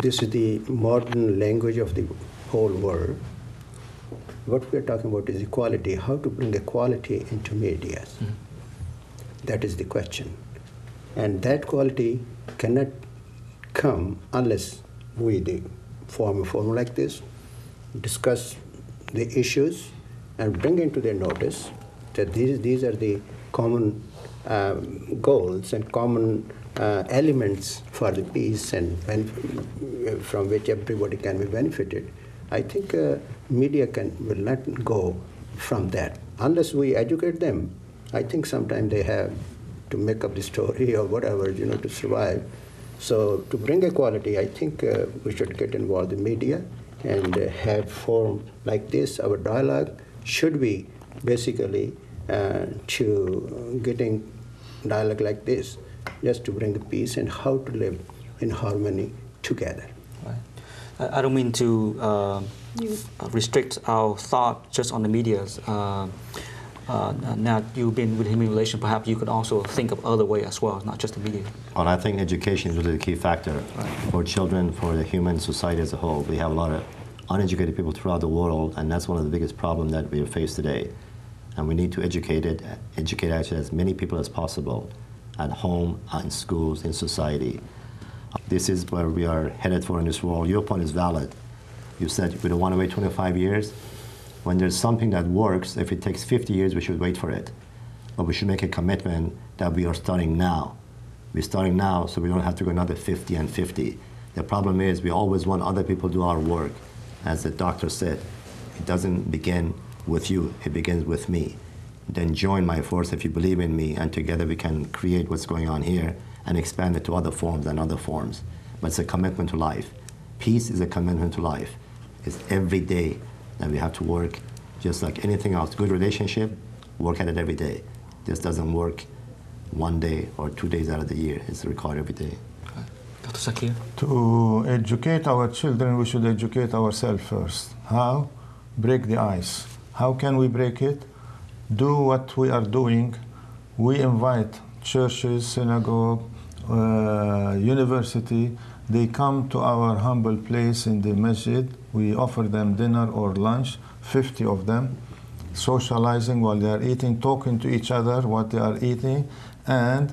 this is the modern language of the whole world. What we are talking about is equality, how to bring equality into media. Mm-hmm. That is the question. And that quality cannot come unless we form a forum like this, discuss the issues, and bring into their notice that these are the common goals and common elements for the peace and from which everybody can be benefited. I think media will not go from that. Unless we educate them, I think sometimes they have to make up the story or whatever, to survive. So to bring equality, I think we should get involved in media and have forum like this. Our dialogue should be basically to getting dialogue like this, just to bring the peace and how to live in harmony together. Right. I don't mean to restrict our thought just on the medias. Now you've been with human relations, perhaps you could also think of other way as well, not just the media. Well, I think education is really the key factor for children, for the human society as a whole. We have a lot of uneducated people throughout the world, and that's one of the biggest problems that we face today. And we need to educate actually as many people as possible, at home, in schools, in society. This is where we are headed for in this world. Your point is valid. You said we don't want to wait 25 years. When there's something that works, if it takes 50 years, we should wait for it. But we should make a commitment that we are starting now. We're starting now, so we don't have to go another 50 and 50. The problem is we always want other people to do our work. As the doctor said, it doesn't begin with you, it begins with me. Then join my force if you believe in me, and together we can create what's going on here and expand it to other forms and other forms. But it's a commitment to life. Peace is a commitment to life. It's every day that we have to work, just like anything else. Good relationship, work at it every day. This doesn't work one day or 2 days out of the year. It's required every day. Dr. Zakir? To educate our children, we should educate ourselves first. How? Break the ice. How can we break it? Do what we are doing. We invite churches, synagogue, university. They come to our humble place in the masjid. We offer them dinner or lunch, 50 of them, socializing while they are eating, talking to each other what they are eating, and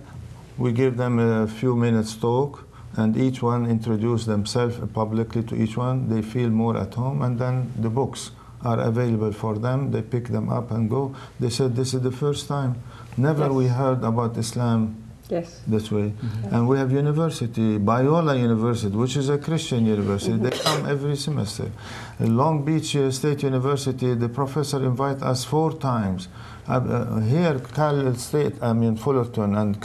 we give them a few minutes talk, and each one introduce themselves publicly to each one. They feel more at home, and then the books are available for them. They pick them up and go. They said, this is the first time. Never we heard about Islam this way. And we have university, Biola University, which is a Christian university. They come every semester. Long Beach State University, the professor invite us 4 times. Here, Cal State, Fullerton and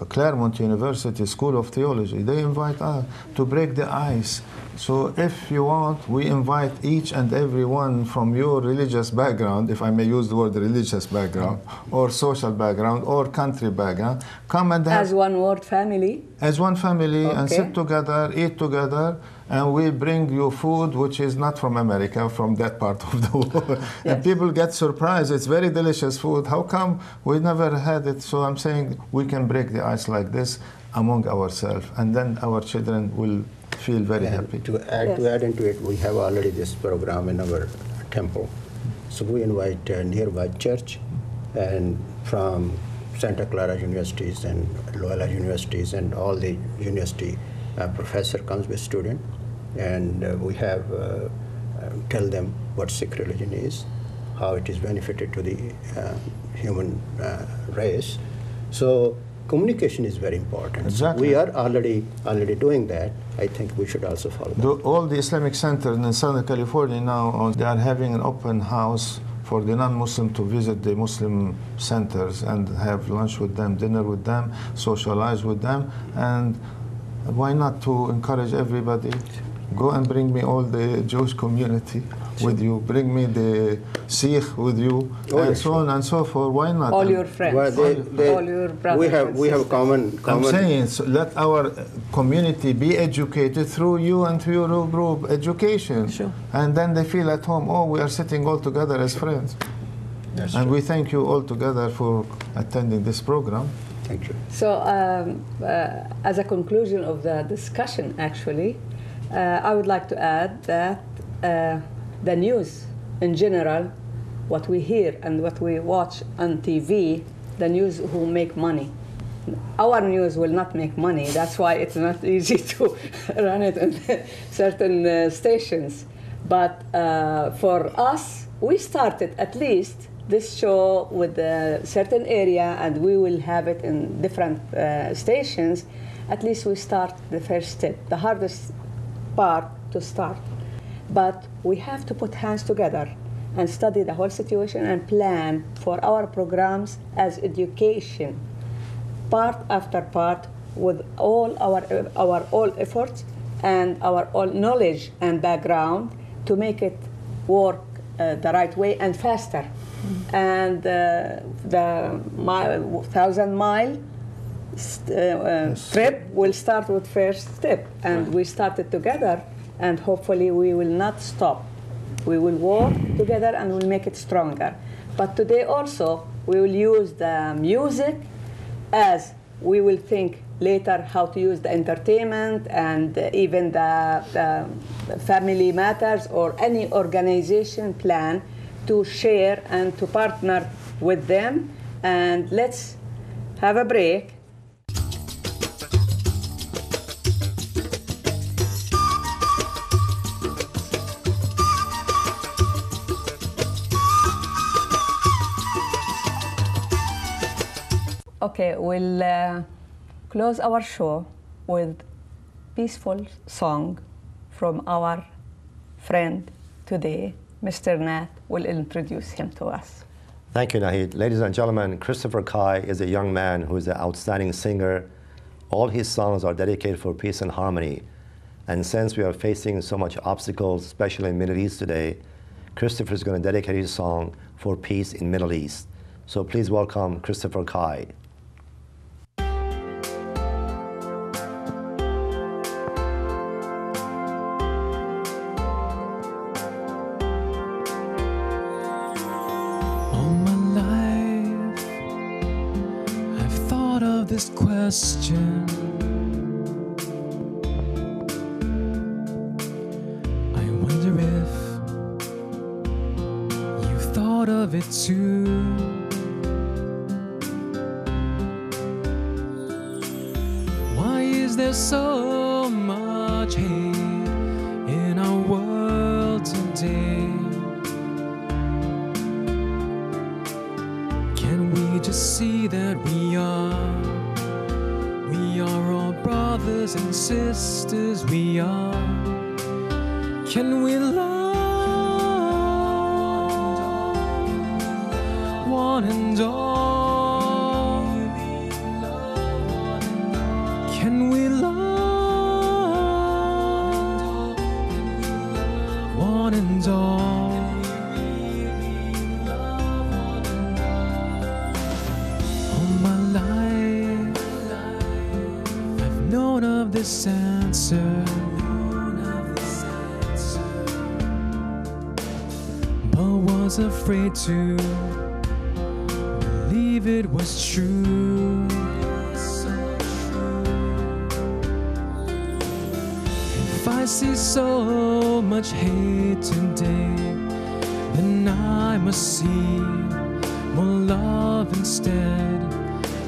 Claremont University School of Theology, they invite us to break the ice. So if you want, we invite each and every one from your religious background, if I may use the word religious background, or social background, or country background, come and have... As one word, family? As one family, and sit together, eat together, and we bring you food which is not from America, from that part of the world. And people get surprised. It's very delicious food. How come we never had it? So I'm saying we can break the ice like this among ourselves, and then our children will feel very happy. To add into it, we have already this program in our temple. So we invite nearby church and from Santa Clara universities and Loyola universities and all the university professor comes with student, and we have tell them what Sikh religion is, how it is benefited to the human race. So communication is very important. Exactly. We are already doing that. I think we should also follow that. All the Islamic centers in Southern California now, they are having an open house for the non-Muslim to visit the Muslim centers and have lunch with them, dinner with them, socialize with them. And why not to encourage everybody? Go and bring me all the Jewish community with you. Bring me the Sikh with you, and so on and so forth. Why not? All your friends, well, all your brothers. We have common. I'm saying, so let our community be educated through you and through your group education. Sure. And then they feel at home. Oh, we are sitting all together as friends. That's and true. we thank you all together for attending this program. Thank you. So, as a conclusion of the discussion, actually, I would like to add that the news in general, what we hear and what we watch on TV, the news who make money. Our news will not make money. That's why it's not easy to run it in certain stations. But for us, we started at least this show with a certain area, and we will have it in different stations. At least we start the first step, the hardest part to start. But we have to put hands together and study the whole situation and plan for our programs as education, part after part, with all our all efforts and our all knowledge and background to make it work the right way and faster. And the 1,000-mile trip will start with first step, and we started together, and hopefully we will not stop. We will work together and we'll make it stronger. But today also we will use the music as we will think later how to use the entertainment and even the family matters or any organization plan to share and to partner with them. And let's have a break. Okay, we'll close our show with peaceful song from our friend today, Mr. Nat will introduce him to us. Thank you, Nahid. Ladies and gentlemen, Christopher Kai is a young man who is an outstanding singer. All his songs are dedicated for peace and harmony. And since we are facing so much obstacles, especially in Middle East today, Christopher is going to dedicate his song for peace in Middle East. So please welcome Christopher Kai. Question. I wonder if you thought of it too. Why is there so much hate in our world today? Can we just see that we are all brothers and sisters, we are. Can we love one and all? Can we love one and all? All my life known of this answer, but was afraid to believe it was true. If I see so much hate today, then I must see more love instead.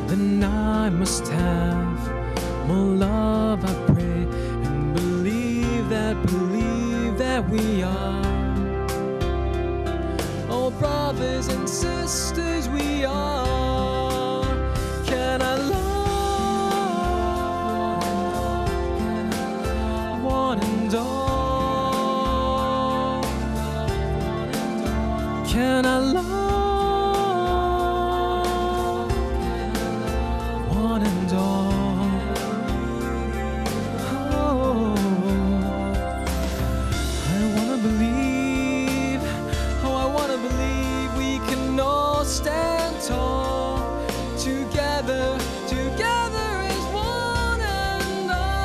Then I must have more love, I pray, and believe that we are all brothers and sisters, we are. Can I love one and all? Can I love one and all? Stand tall, together as one and all.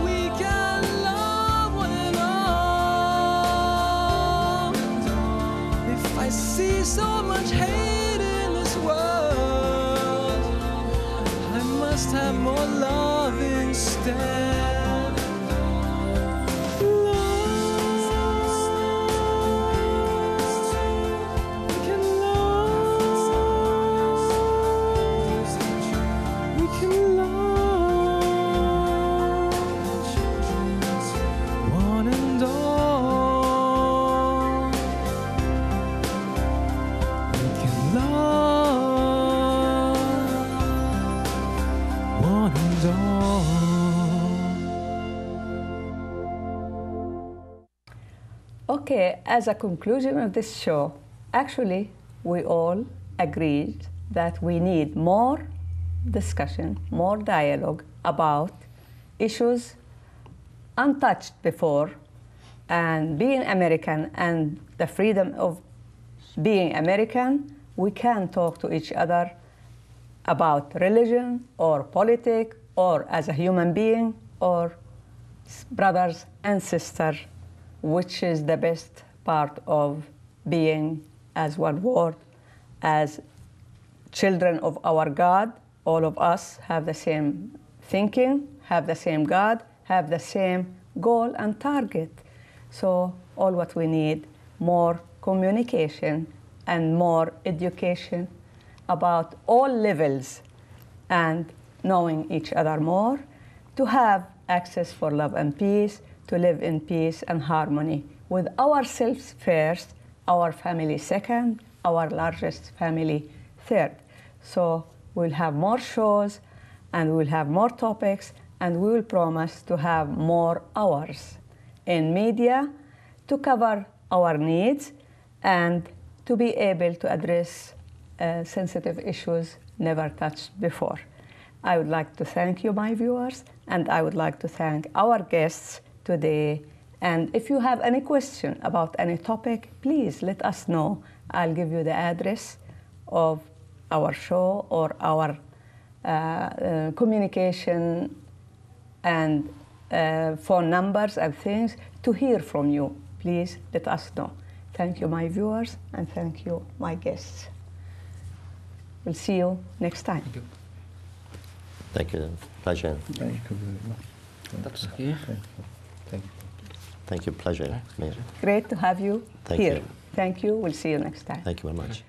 We can love one and all. If I see so much hate in this world, I must have more love instead. Okay, as a conclusion of this show, actually, we all agreed that we need more discussion, more dialogue about issues untouched before, and being American and the freedom of being American, we can talk to each other about religion or politics or as a human being or brothers and sisters, which is the best part of being as one world, as children of our God. All of us have the same thinking, have the same God, have the same goal and target. So all what we need, more communication and more education about all levels and knowing each other more, to have access for love and peace, to live in peace and harmony with ourselves first, our family second, our largest family third. So we'll have more shows, and we'll have more topics, and we will promise to have more hours in media to cover our needs and to be able to address sensitive issues never touched before. I would like to thank you, my viewers, and I would like to thank our guests today. And if you have any question about any topic, please let us know. I'll give you the address of our show or our communication and phone numbers and things to hear from you. Please let us know. Thank you, my viewers, and thank you, my guests. We'll see you next time. Thank you. Thank you. Pleasure. Thank you very much. That's here. Thank you. Thank you. Pleasure. Mayor. Great to have you Thank here. you. Thank you. We'll see you next time. Thank you very much.